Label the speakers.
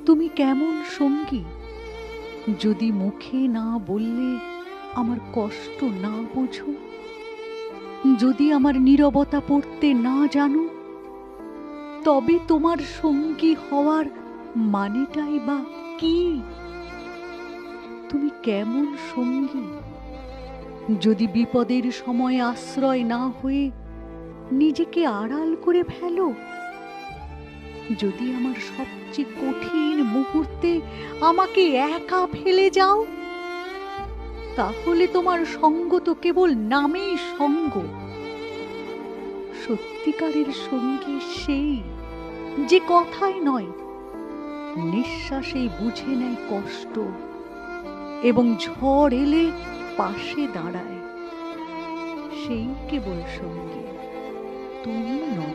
Speaker 1: তুমি কেমন সঙ্গী, যদি মুখে না বললে আমার কষ্ট না বোঝো, যদি আমার নীরবতা পড়তে না জানো, তবে তোমার সঙ্গী হওয়ার মানেটাই বা কি? তুমি কেমন সঙ্গী, যদি বিপদের সময় আশ্রয় না হয়ে নিজেকে আড়াল করে ফেলো, যদি আমার সবচেয়ে কঠিন মুহূর্তে আমাকে একা ফেলে যাও, তাহলে তোমার সঙ্গ তো কেবল নামেই সঙ্গ। সত্যিকারের সঙ্গী সেই যে কথায় নয়, নিঃশ্বাসেই বুঝে নেয় কষ্ট এবং ঝড় এলে পাশে দাঁড়ায়। সেই কেবল সঙ্গী, তুমি নও।